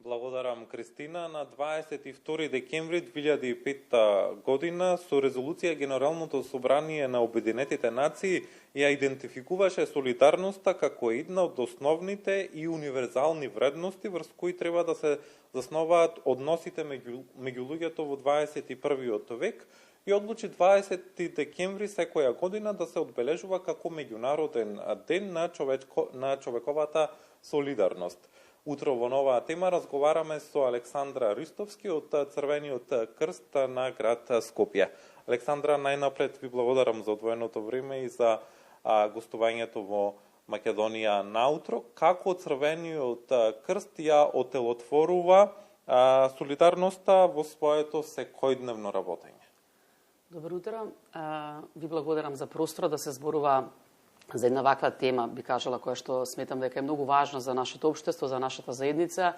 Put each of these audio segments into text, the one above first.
Благодарам, Кристина. На 22 декември 2005 година со резолуција Генералното собрание на Обединетите нации ја идентификуваше солидарноста како една од основните и универзални вредности врз кои треба да се засноваат односите меѓу луѓето во 21 век и одлучи 20 декември секоја година да се одбележува како меѓународен ден на човековата солидарност. Утро во новаа тема разговараме со Александра Ристовски од Црвениот крст на град Скопје. Александра, најнапред ви благодарам за одвоеното време и за гостувањето во Македонија наутро. Како Црвениот крст ја отелотворува солидарноста во своето секојдневно работење? Добро утро. Ви благодарам за простор да се зборува за една ваква тема, би кажала, која што сметам дека е многу важна за нашето општество, за нашата заедница.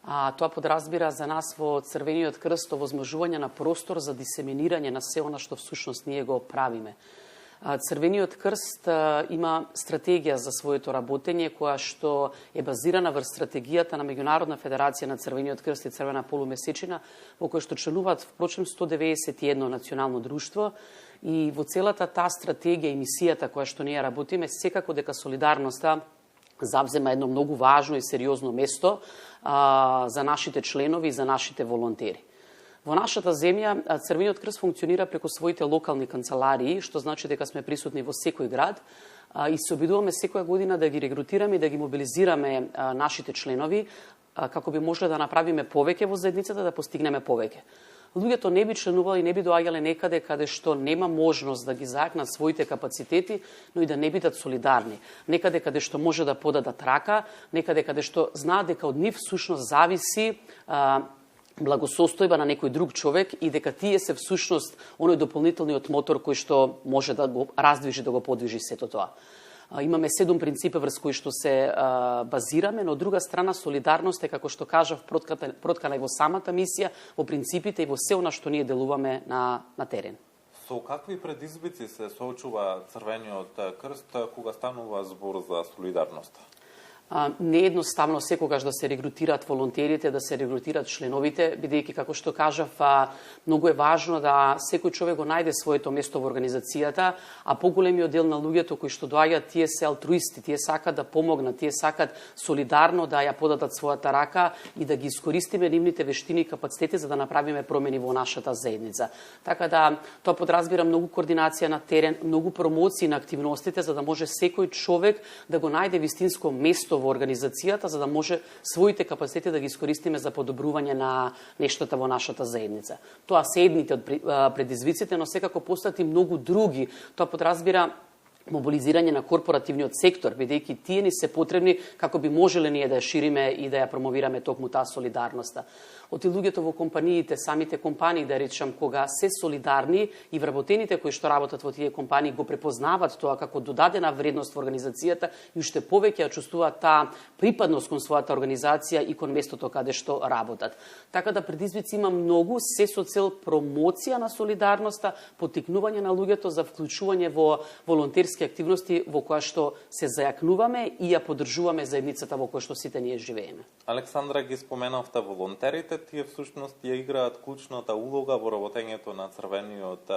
Тоа подразбира за нас во Црвениот крст овозможување на простор за дисеминирање на се она што всушност ние го правиме. Црвениот крст има стратегија за своето работење која што е базирана врз стратегијата на Меѓународна федерација на Црвениот крст и Црвена полумесечина, во која што членуваат впрочем 191 национално друштво. И во целата таа стратегија и мисијата која што ние работиме, секако дека солидарноста завзема едно многу важно и сериозно место за нашите членови и за нашите волонтери. Во нашата земја Црвениот крст функционира преку своите локални канцеларии, што значи дека сме присутни во секој град и се обидуваме секоја година да ги регрутираме и да ги мобилизираме нашите членови како би можеле да направиме повеќе во заедницата, да постигнеме повеќе. Луѓето не би членували и не би доаѓале некаде каде што нема можност да ги зајакнат своите капацитети, но и да не бидат солидарни. Некаде каде што може да подадат рака, некаде каде што знаат дека од нив всушност зависи благосостојба на некој друг човек и дека тие се всушност оној дополнителниот мотор кој што може да го раздвижи, да го подвижи сето тоа. Имаме 7 принципи врз кои што се базираме, но од друга страна солидарност е, како што кажав, проткана и во самата мисија, во принципите и во се она што ние делуваме на терен. Со какви предизвици се соочува Црвениот крст кога станува збор за солидарноста? Не е едноставно секогаш да се регрутираат волонтерите, да се регрутираат членовите, бидејќи, како што кажав, многу е важно да секој човек го најде своето место во организацијата, а поголемиот дел на луѓето кои што доаѓаат, тие се алтруисти, тие сакат да помогнат, тие сакат солидарно да ја подадат својата рака и да ги искористиме нивните вештини и капацитети за да направиме промени во нашата заедница. Така да тоа подразбира многу координација на терен, многу промоции на активностите за да може секој човек да го најде вистинско место во организацијата за да може своите капацитети да ги искористиме за подобрување на нештата во нашата заедница. Тоа се едните од предизвиците, но секако постојат и многу други. Тоа подразбира мобилизирање на корпоративниот сектор, бидејќи тие ни се потребни како би можеле ние да ја шириме и да ја промовираме токму таа солидарноста. Оти луѓето во компаниите, самите компании, да речам, кога се солидарни и вработените кои што работат во тие компании го препознават тоа како додадена вредност во организацијата и уште повеќе ја чувствуваат таа припадност кон својата организација и кон местото каде што работат. Така да предизвици има многу, се со цел промоција на солидарноста, поттикнување на луѓето за вклучување во волонтерски активности во која што се зајакнуваме и ја поддржуваме заедницата во која што сите ние живееме. Александра, ги споменавте волонтерите, тие всушност ја играат клучната улога во работењето на Црвениот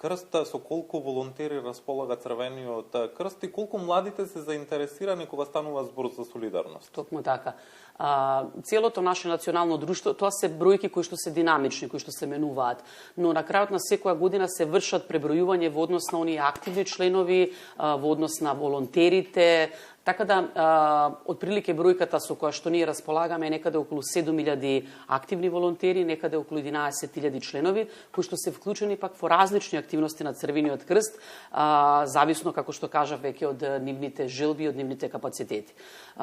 крст. Со колку волонтери располага Црвениот крст и колку младите се заинтересирани кога станува збор за солидарност? Токму така. Целото наше национално друштво, тоа се бројки кои што се динамични, кои што се менуваат, но на крајот на секоја година се вршат пребројување во однос на оние активни членови, во однос на волонтерите. Така да, отприлике бројката со која што ние располагаме е некаде околу 7000 активни волонтери, некаде околу 11.000 членови, кои што се вклучени пак во различни активности на Црвениот крст, зависно, како што кажав, веќе од нивните желби, од нивните капацитети.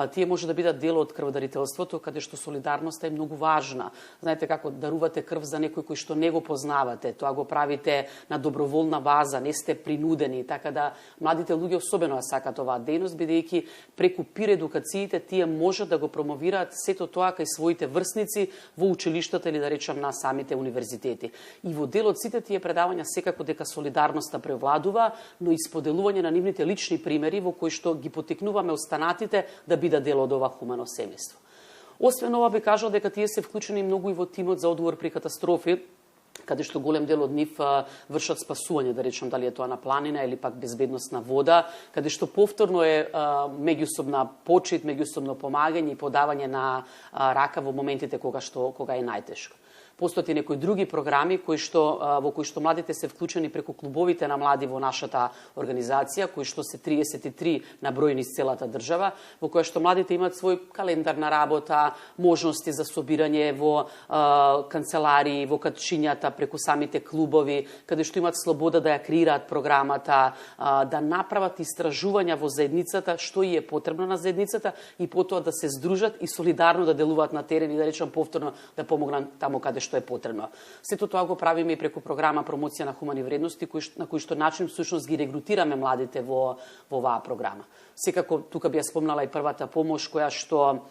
Тие може да бидат дел од крводарителството, каде што солидарноста е многу важна. Знаете како дарувате крв за некој кој што не го познавате, тоа го правите на доброволна база, не сте принудени, така да младите луѓе особено ја сакат оваа дејност, бидејќи преку пир едукациите тие можат да го промовираат сето тоа кај своите врсници во училиштата или да речам на самите универзитети. И во дел од сите тие предавања секако дека солидарноста превладува, но и споделување на нивните лични примери во кои што ги поттикнуваме останатите да бидат дел од ова хумано семејство. Освен ова би кажал дека тие се вклучени многу и во тимот за одговор при катастрофи, каде што голем дел од нив вршат спасување, да речем, дали е тоа на планина или пак безбедност на вода, каде што повторно е меѓусобна почит, меѓусобно помагање и подавање на рака во моментите кога е најтешко. Постојат и некои други програми во кои што младите се вклучени преку клубовите на млади во нашата организација, кои што се 33 на број низ целата држава, во која што младите имаат свој календар на работа, можности за собирање во канцеларии, во катчињата преку самите клубови, каде што имаат слобода да ја креираат програмата, да направат истражувања во заедницата, што и е потребно на заедницата и потоа да се здружат и солидарно да делуваат на терен и да речем повторно да помогнат таму каде што е потребно. Сето тоа го правиме и преку програма промоција на хумани вредности, на кој што начин всушност ги регрутираме младите во оваа програма. Секако тука би ја спомнала и првата помош која што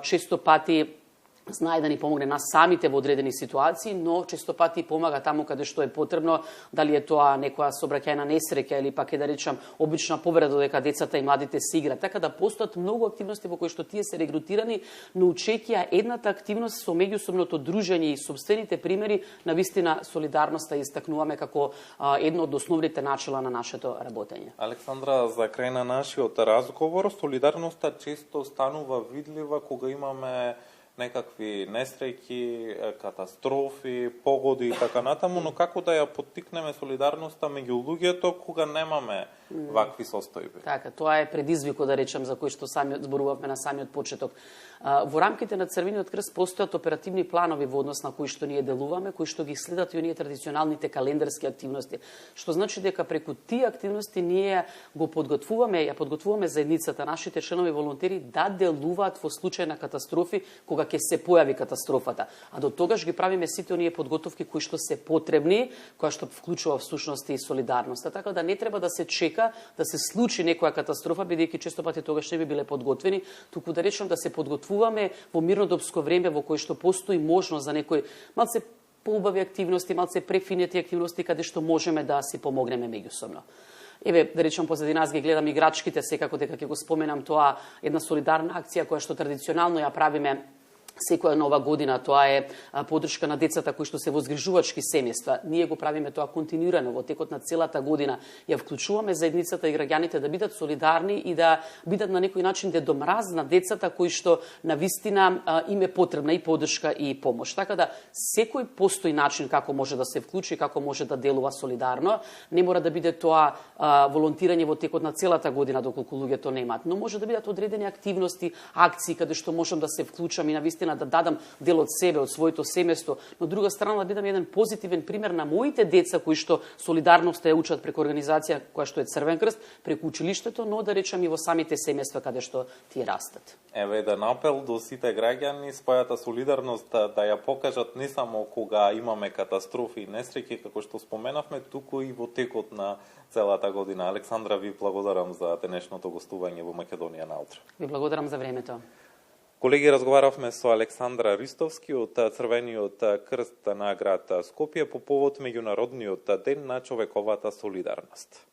често пати знае да ни помогне нас самите во одредени ситуации, но често пати помага таму каде што е потребно, дали е тоа некоја сообраќајна несреќа или пак е да речам обична повреда додека децата и младите се играат. Така да постојат многу активности во кои што тие се регрутирани, научејќи ја едната активност со меѓусобното дружење и собствените примери на вистина солидарноста истакнуваме како едно од основните начала на нашето работење. Александра, за крај на нашиот разговор, солидарноста често станува видлива кога имаме некакви несреќи, катастрофи, погоди и така натаму, но како да ја поттикнеме солидарноста меѓу луѓето кога немаме вакви состојби? Така, тоа е предизвико, да речем, за кој што сами зборувавме на самиот почеток. Во рамките на Црвениот крст постојат оперативни планови во однос на кои што ние делуваме, кои што ги следат и оние традиционалните календарски активности, што значи дека преку тие активности ние го ја подготвуваме заедницата, нашите членови волонтери да делуваат во случај на катастрофи кога ќе се појави катастрофата. А до тогаш ги правиме сите оние подготовки кои што се потребни, која што вклучува всушност и солидарноста. Така да не треба да се чека да се случи некоја катастрофа, бидејќи често пати тогаш не би биле подготвени, туку да речем да се подготвуваме во мирнодопско време во кое што постои можност за некои малце поубави активности, малце префинети активности каде што можеме да си помогнеме меѓусобно. Еве, да речем, позади нас ги гледам играчките, секако дека ќе го споменам тоа една солидарна акција која што традиционално ја правиме секоја нова година. Тоа е поддршка на децата кои што се во згрижувачки семејства. Ние го правиме тоа континуирано во текот на целата година. Ја вклучуваме заедницата и граѓаните да бидат солидарни и да бидат на некој начин дедомраз на децата кои што на вистина им е потребна и поддршка и помош. Така да секој постои начин како може да се вклучи, како може да делува солидарно. Не мора да биде тоа волонтирање во текот на целата година доколку луѓето немаат, но може да бидат одредени активности, акции каде што можам да се вклучам и на вистина да дадам дел од себе, од своето семејство, но друга страна да бидам еден позитивен пример на моите деца кои што солидарноста ја учат преку организација која што е Црвен крст, преку училиштето, но да речам и во самите семејства каде што тие растат. Еве еден апел до сите граѓани, својата солидарност да ја покажат не само кога имаме катастрофи и несреќи како што споменавме, туку и во текот на целата година. Александра, ви благодарам за денешното гостување во Македонија на утре. Ви благодарам за времето. Колеги, разговаравме со Александра Ристовски од Црвениот крст на град Скопје по повод меѓународниот ден на човековата солидарност.